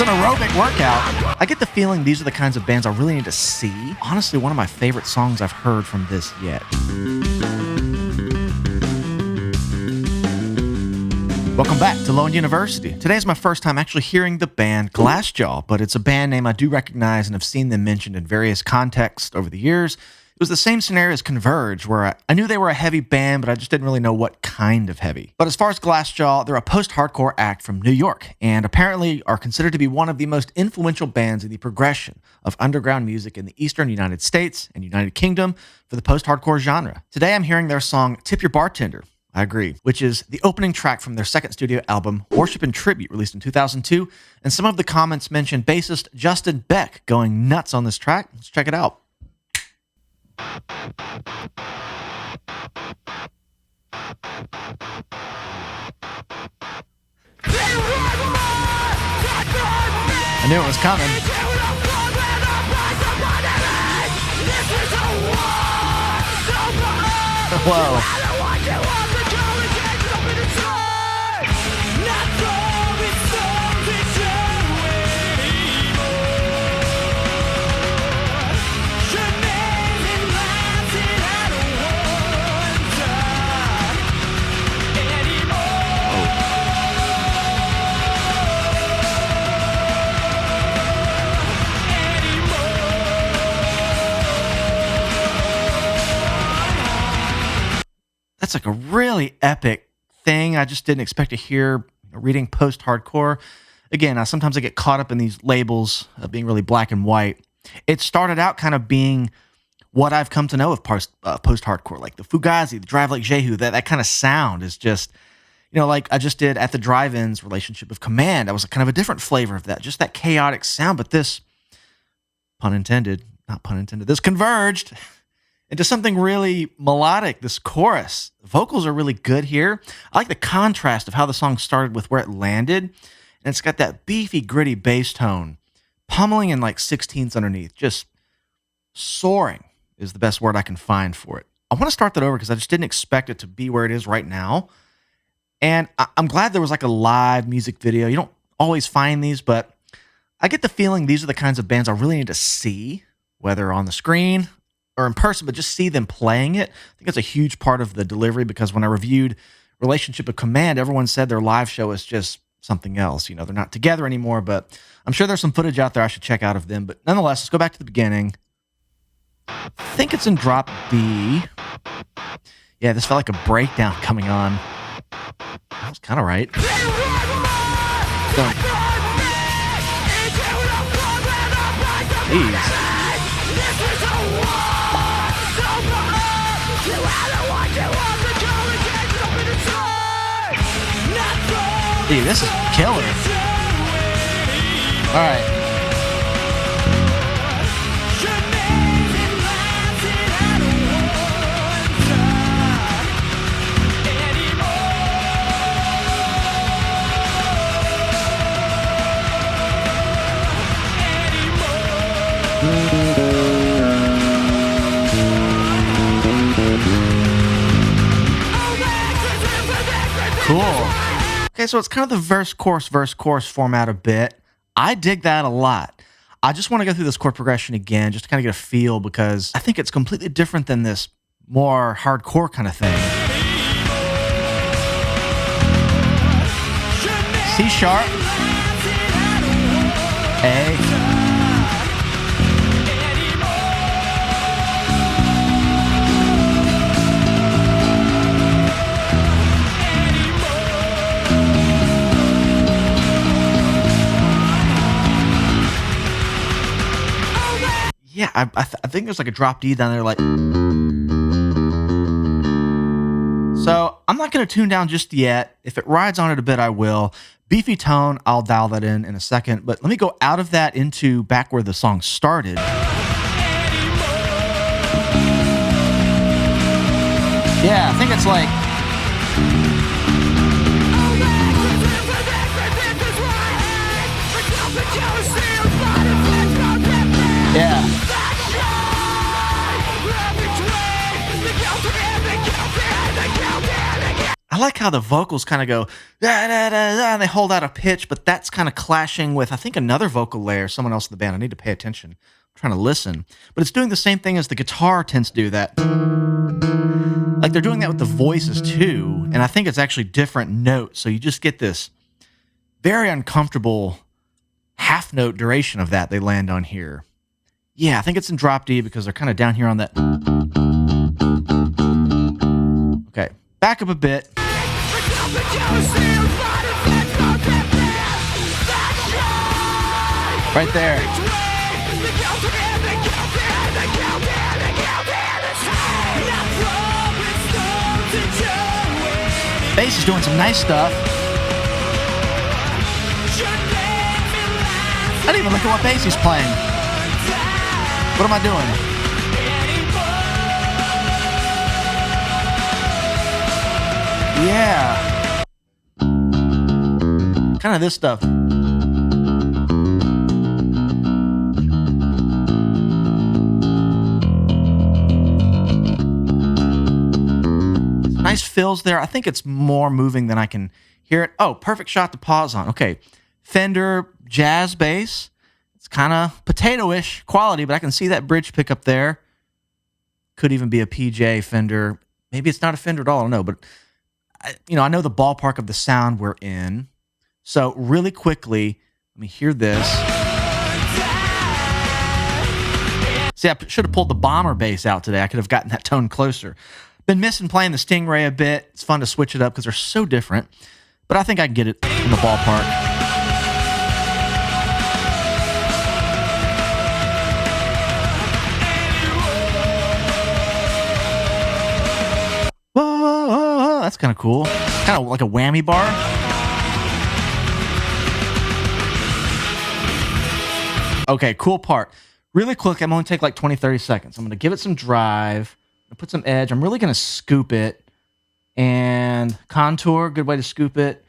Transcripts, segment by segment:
It's an aerobic workout. I get the feeling these are the kinds of bands I really need to see. Honestly, one of my favorite songs I've heard from this yet. Welcome back to Lone University. Today is my first time actually hearing the band Glassjaw, but it's a band name I do recognize and have seen them mentioned in various contexts over the years. It was the same scenario as Converge, where I knew they were a heavy band, but I just didn't really know what kind of heavy. But as far as Glassjaw, they're a post-hardcore act from New York, and apparently are considered to be one of the most influential bands in the progression of underground music in the Eastern United States and United Kingdom for the post-hardcore genre. Today I'm hearing their song Tip Your Bartender, I agree, which is the opening track from their second studio album, Worship and Tribute, released in 2002, and some of the comments mentioned bassist Justin Beck going nuts on this track. Let's check it out. I knew it was coming. Whoa. That's like a really epic thing I just didn't expect to hear reading post-hardcore. Again, sometimes I get caught up in these labels of being really black and white. It started out kind of being what I've come to know of post-hardcore, like the Fugazi, the Drive Like Jehu. That kind of sound is just, like I just did at the Drive-In's Relationship of Command. That was kind of a different flavor of that, just that chaotic sound. But this, pun intended, not pun intended, this converged into something really melodic, this chorus. The vocals are really good here. I like the contrast of how the song started with where it landed. And it's got that beefy, gritty bass tone, pummeling in like 16ths underneath. Just soaring is the best word I can find for it. I want to start that over because I just didn't expect it to be where it is right now. And I'm glad there was like a live music video. You don't always find these, but I get the feeling these are the kinds of bands I really need to see, whether on the screen or in person, but just see them playing it. I think it's a huge part of the delivery because when I reviewed Relationship of Command, everyone said their live show is just something else. They're not together anymore, but I'm sure there's some footage out there I should check out of them. But nonetheless, let's go back to the beginning. I think it's in drop B. Yeah, this felt like a breakdown coming on. That was kind of right. Jeez. Dude, this is killer. All right. Cool. Okay, so it's kind of the verse, chorus format a bit. I dig that a lot. I just want to go through this chord progression again just to kind of get a feel because I think it's completely different than this more hardcore kind of thing. C sharp, A. Yeah, I think there's like a drop D down there, like. So I'm not going to tune down just yet. If it rides on it a bit, I will. Beefy tone, I'll dial that in a second. But let me go out of that into back where the song started. Yeah, I think it's like. Yeah. I like how the vocals kind of go da, da, da, da, and they hold out a pitch, but that's kind of clashing with I think another vocal layer, someone else in the band. I need to pay attention. I'm trying to listen, but it's doing the same thing as the guitar tends to do. That like they're doing that with the voices too, and I think it's actually different notes, so you just get this very uncomfortable half note duration of that they land on here. Yeah, I think it's in drop D because they're kind of down here on that. Okay, back up a bit. Right there. Bass is doing some nice stuff. I didn't even look at what bass he's playing. What am I doing? Yeah. Kind of this stuff. Nice fills there. I think it's more moving than I can hear it. Oh, perfect shot to pause on. Okay. Fender jazz bass. It's kind of potato-ish quality, but I can see that bridge pickup there. Could even be a PJ Fender. Maybe it's not a Fender at all. I don't know, but I know the ballpark of the sound we're in. So really quickly, let me hear this. See, I should have pulled the bomber bass out today. I could have gotten that tone closer. Been missing playing the Stingray a bit. It's fun to switch it up because they're so different. But I think I can get it in the ballpark. Whoa, that's kind of cool. Kind of like a whammy bar. Okay, cool part. Really quick, I'm only take like 20, 30 seconds. I'm going to give it some drive. Put some edge. I'm really going to scoop it. And contour, good way to scoop it.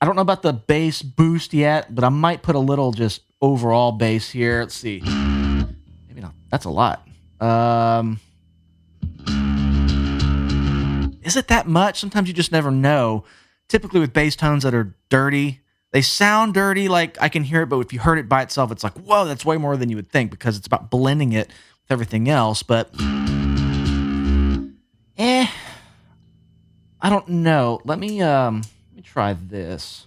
I don't know about the bass boost yet, but I might put a little just overall bass here. Let's see. Maybe not. That's a lot. Is it that much? Sometimes you just never know. Typically with bass tones that are dirty, they sound dirty, like I can hear it, but if you heard it by itself, it's like, whoa, that's way more than you would think because it's about blending it with everything else. But I don't know. Let me try this.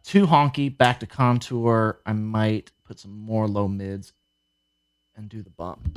Too honky, back to contour. I might put some more low mids and do the bump.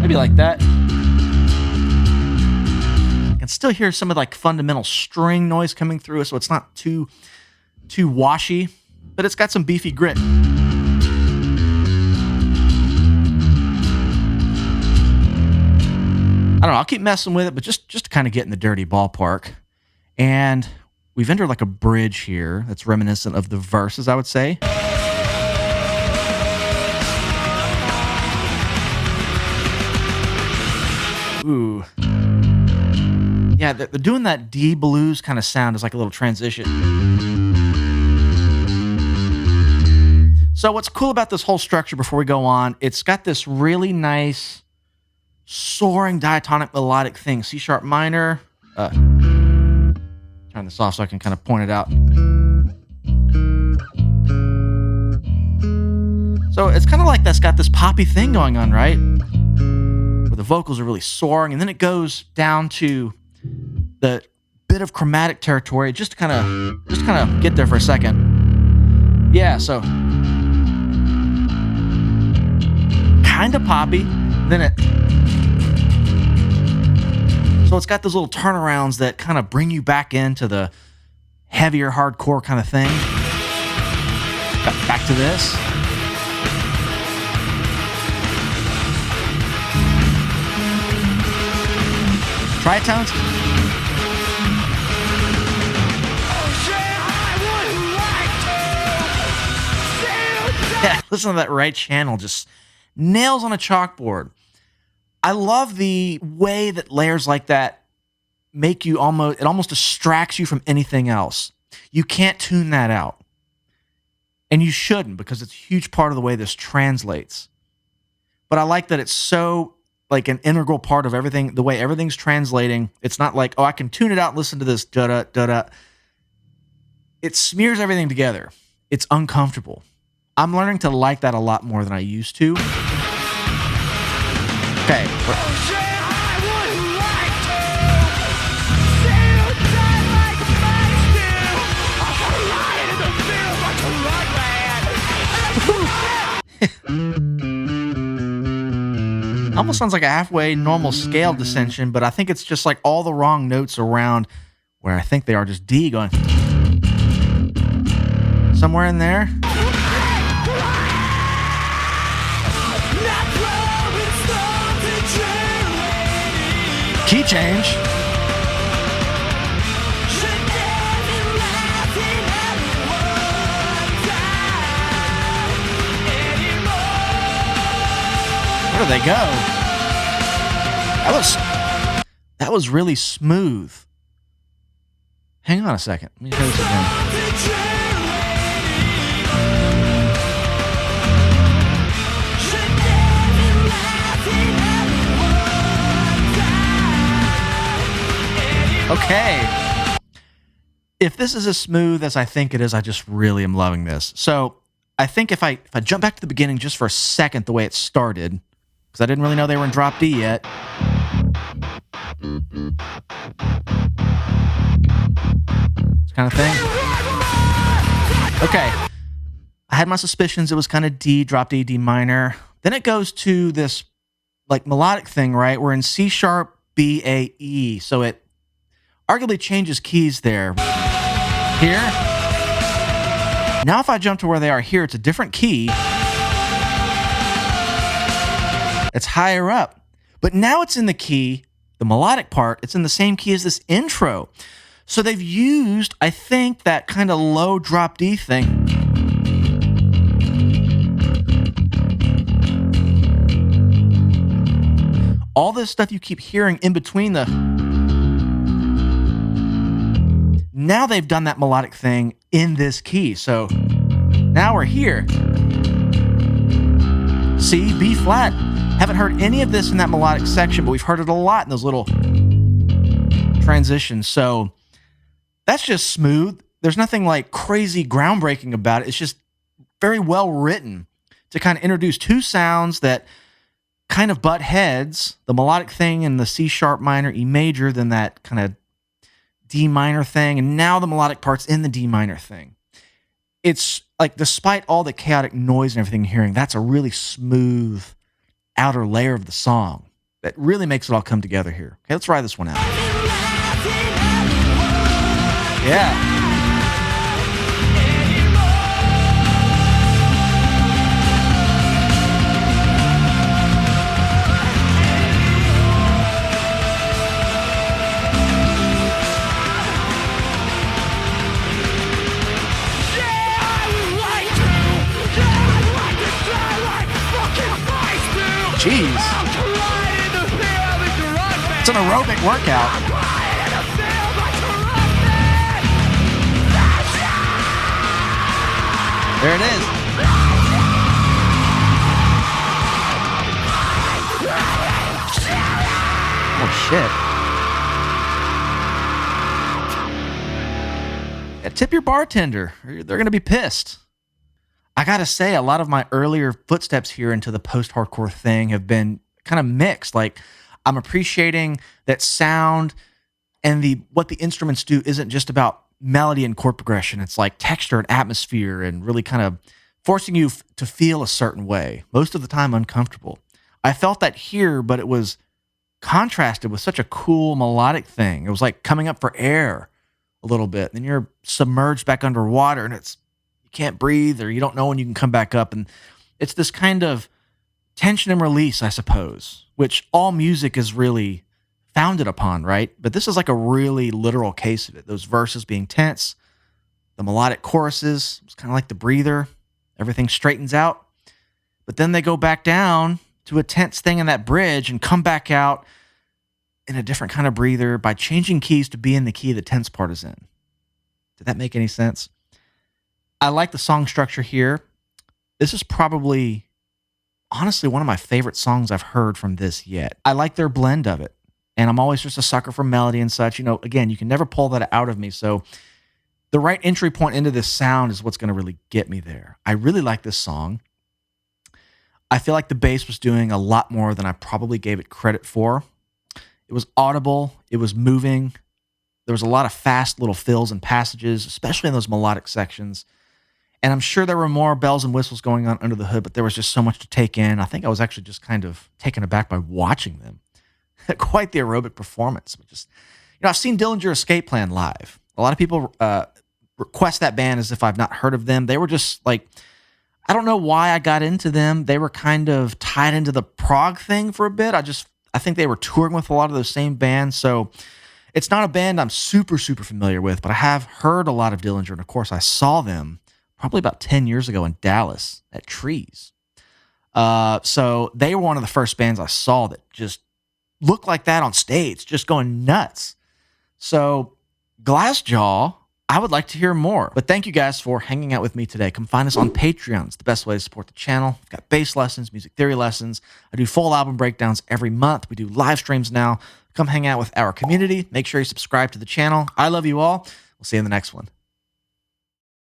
Maybe like that. Still hear some of like fundamental string noise coming through, so it's not too washy, but it's got some beefy grit. I don't know. I'll keep messing with it, but just to kind of get in the dirty ballpark. And we've entered like a bridge here that's reminiscent of the verses, I would say. Ooh. Yeah, they're doing that D blues kind of sound as like a little transition. So what's cool about this whole structure before we go on, it's got this really nice soaring diatonic melodic thing. C sharp minor. Turn this off so I can kind of point it out. So it's kind of like that's got this poppy thing going on, right? Where the vocals are really soaring, and then it goes down to the bit of chromatic territory, just to kind of get there for a second. Yeah, so kind of poppy. Then so it's got those little turnarounds that kind of bring you back into the heavier hardcore kind of thing. Back to this. Tritones. Yeah, listen to that right channel, just nails on a chalkboard. I love the way that layers like that make you almost, it almost distracts you from anything else. You can't tune that out. And you shouldn't, because it's a huge part of the way this translates. But I like that it's so like an integral part of everything, the way everything's translating. It's not like, oh, I can tune it out and listen to this da-da, da-da. It smears everything together. It's uncomfortable. I'm learning to like that a lot more than I used to. Okay. Almost sounds like a halfway normal scale descension, but I think it's just like all the wrong notes around where I think they are just D going somewhere in there. Key change. Where do they go? That was really smooth. Hang on a second. Let me hear this again. Okay. If this is as smooth as I think it is, I just really am loving this. So I think if I jump back to the beginning just for a second, the way it started, because I didn't really know they were in drop D yet. This kind of thing. Okay. I had my suspicions it was kind of D, drop D, D minor. Then it goes to this like melodic thing, right? We're in C sharp, B, A, E. So it arguably changes keys there. Here. Now if I jump to where they are here, it's a different key. It's higher up. But now it's in the key, the melodic part, it's in the same key as this intro. So they've used, I think, that kind of low drop D thing. All this stuff you keep hearing in between the... Now they've done that melodic thing in this key. So now we're here. C, B flat. Haven't heard any of this in that melodic section, but we've heard it a lot in those little transitions. So that's just smooth. There's nothing like crazy groundbreaking about it. It's just very well written to kind of introduce two sounds that kind of butt heads, the melodic thing in the C sharp minor, E major, then that kind of D minor thing, and now the melodic part's in the D minor thing. It's like, despite all the chaotic noise and everything you're hearing, that's a really smooth outer layer of the song that really makes it all come together here. Okay, let's ride this one out. Yeah. Jeez. It's an aerobic workout. There it is. Oh, shit. Yeah, tip your bartender, or they're going to be pissed. I gotta say, a lot of my earlier footsteps here into the post-hardcore thing have been kind of mixed. Like, I'm appreciating that sound, and what the instruments do isn't just about melody and chord progression. It's like texture and atmosphere and really kind of forcing you to feel a certain way, most of the time uncomfortable. I felt that here, but it was contrasted with such a cool melodic thing. It was like coming up for air a little bit, and then you're submerged back underwater, and it's, you can't breathe, or you don't know when you can come back up. And it's this kind of tension and release, I suppose, which all music is really founded upon, right? But this is like a really literal case of it. Those verses being tense, the melodic choruses, it's kind of like the breather. Everything straightens out. But then they go back down to a tense thing in that bridge and come back out. in a different kind of breather by changing keys to be in the key the tense part is in. Did that make any sense? I like the song structure here. This is probably, honestly, one of my favorite songs I've heard from this yet. I like their blend of it. And I'm always just a sucker for melody and such. Again, you can never pull that out of me. So the right entry point into this sound is what's going to really get me there. I really like this song. I feel like the bass was doing a lot more than I probably gave it credit for. It was audible. It was moving. There was a lot of fast little fills and passages, especially in those melodic sections. And I'm sure there were more bells and whistles going on under the hood, but there was just so much to take in. I think I was actually just kind of taken aback by watching them. Quite the aerobic performance. I've seen Dillinger Escape Plan live. A lot of people request that band as if I've not heard of them. They were just like, I don't know why I got into them. They were kind of tied into the prog thing for a bit. I think they were touring with a lot of those same bands. So it's not a band I'm super, super familiar with, but I have heard a lot of Dillinger. And of course, I saw them probably about 10 years ago in Dallas at Trees. So they were one of the first bands I saw that just looked like that on stage, just going nuts. So Glassjaw, I would like to hear more. But thank you guys for hanging out with me today. Come find us on Patreon. It's the best way to support the channel. We've got bass lessons, music theory lessons. I do full album breakdowns every month. We do live streams now. Come hang out with our community. Make sure you subscribe to the channel. I love you all. We'll see you in the next one.